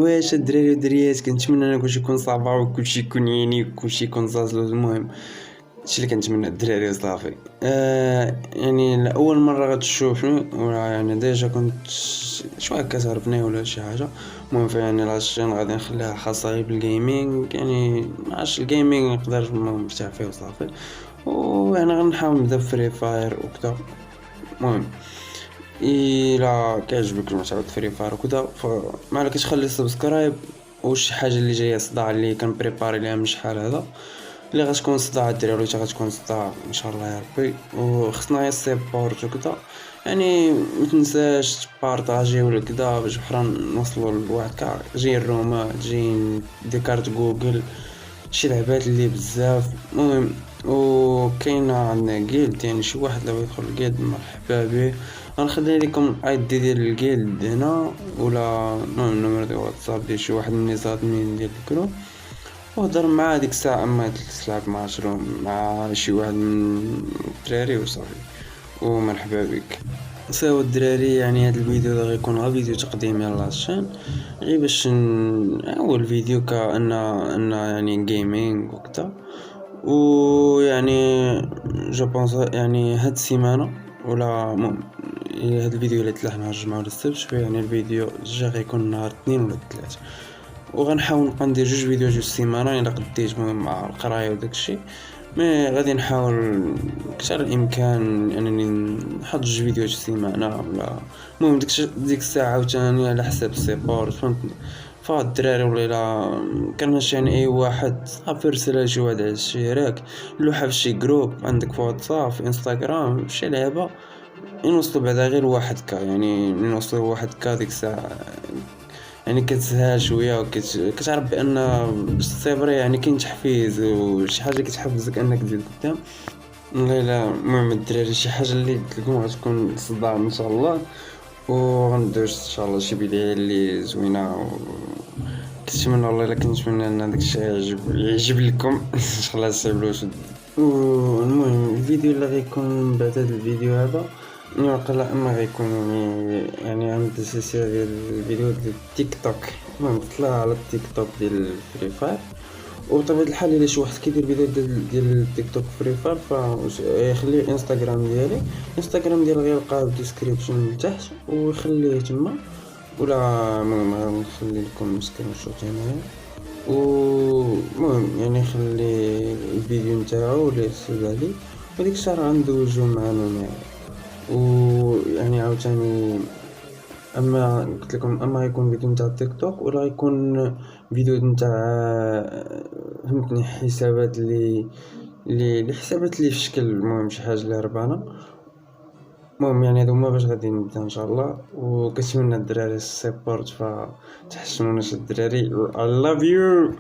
واش الدراري والدريات كنتمنى انا كلشي يكون صافا وكلشي يكون يعني كلشي يكون زازلوز. المهم هادشي اللي كنتمنى الدراري وصافي. يعني لاول مره غتشوفني ولا يعني ديجا كنت شويه كتعرفني ولا شي حاجه. المهم فيعني لاشين غادي نخليها خاصه غير بالجيمنج، يعني معاش الجيمنج نقدر مرتاح فيه وصافي. ويعني غنحاول نبدا فري فاير وكذا. المهم الا كيعجبك المشروع فري فاير وكذا فما عليكش خلي سبسكرايب. وشي حاجه اللي جايه صداع اللي كنبريباري ليها من شحال هذا اللي غتكون صداع الدراري ولا غتكون صداع ان شاء الله يا ربي. وخصنا غير سيبورت وكذا، يعني ما تنساش تبارطاجي ولا كذا باش بحال نوصلوا لواحد جي الرومات جي ديكارت جوجل شي لعبات اللي بزاف. المهم وكاينه عندنا جيلد، يعني شي واحد لو يدخل الجيلد مرحبا به. غنخلي لكم الاي دي ديال الجيلد هنا ولا النمر ديال واتساب ديال شي واحد من النظام من ديال الجروب، وهضر مع ديك الساعه اما تلعب مع شي واحد من الدراري وصافي ومرحبا بك. ساو الدراري، يعني هذا الفيديو ده غيكون غير فيديو تقديمي لاشين غير باش اول فيديو كأن يعني جيمنج وكذا. ويعني جو بونس يعني هاد السيمانه ولا هاد الفيديو اللي تلاح نهار الجمعه ولا السبت، يعني الفيديو الجاي غيكون نهار الاثنين ولا الثلاث. وغنحاول نبقى ندير جوج فيديو جوج السيمانه الا قديت، المهم مع القرايه وداكشي. مي غادي نحاول كثر الامكان انني نحط جوج فيديوهات في السيمانه ولا. المهم ديك الساعه عاوتاني على حساب السيبورت فهمتني. فالدراري ولا الا كان يعني اي واحد صافي رسل شي واحد على الشراك لوحه في شي جروب عندك في واتساب في انستغرام شي لعبه نوصلوا بعدا غير واحد يعني نوصلوا واحد ديك الساعه يعني كتسهل شويه كتعرف بان بالصبر يعني كاين تحفيز وشي حاجه كتحفزك انك تزيد قدام. لا المهم الدراري شي حاجه اللي قلت لكم غتكون صداع ان شاء الله، وغندوز ان شاء الله شي بدايه اللي زوينه كنتمنى والله الا كنتمنى ان داك الشيء يعجب لكم ان شاء الله تسيبلوش. المهم الفيديو اللي غيكون بعد هذا الفيديو هذا نوقع اما غيكون يعني عند سلسله ديال الفيديو ديال التيك توك. المهم طلع على التيك توك ديال فري فاير، وبطبيعه الحال الا شي واحد كيدير فيديو ديال التيك توك فري فاير فيخلي انستغرام ديالي. انستغرام ديالي غيلقاه بالديسكريبشن تحت ويخليه تما ولا. المهم غنخلي لكم سكرين شوت هنايا. المهم يعني خلي الفيديو نتاعو اللي يحسب عليه وديك الساعه غندوزو معانا ويعني عاوتاني اما قلت لكم اما غيكون فيديو نتاع التيك توك ولا غيكون فيديو نتاع فهمتني حسابات اللي حسابات اللي في شكل المهم شي حاجه اللي هربانه. المهم يعني هادو هما باش غادي نبدا ان شاء الله، وكنتمنى الدراري السيبورت فتحسنوناش الدراري. I love you.